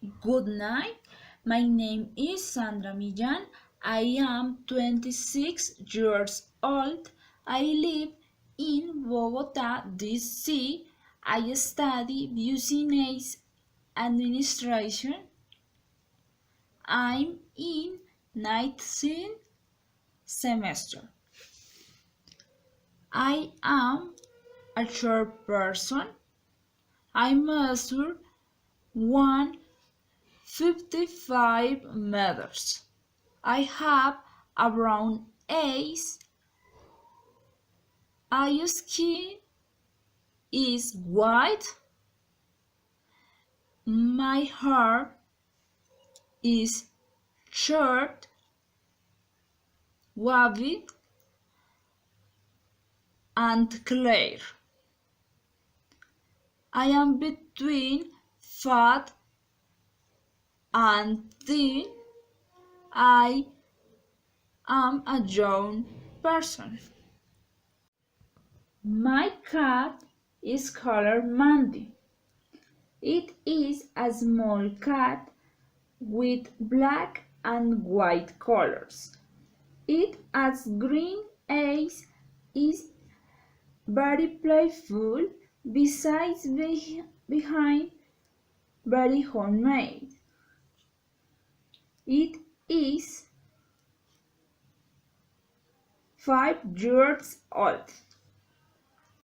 Good night. My name is Sandra Millán. I am 26 years old. I live in Bogota, DC. I study business administration. I'm in 19th semester. I am a short person. I measure 155 meters. I have a brown eyes. My skin is white. My hair is short, wavy, and clear. I am between fat and thin. I am a young person. My cat is called Mandy. It is a small cat with black and white colors. It has green eyes, is very playful, besides being very homemade. It is 5 years old.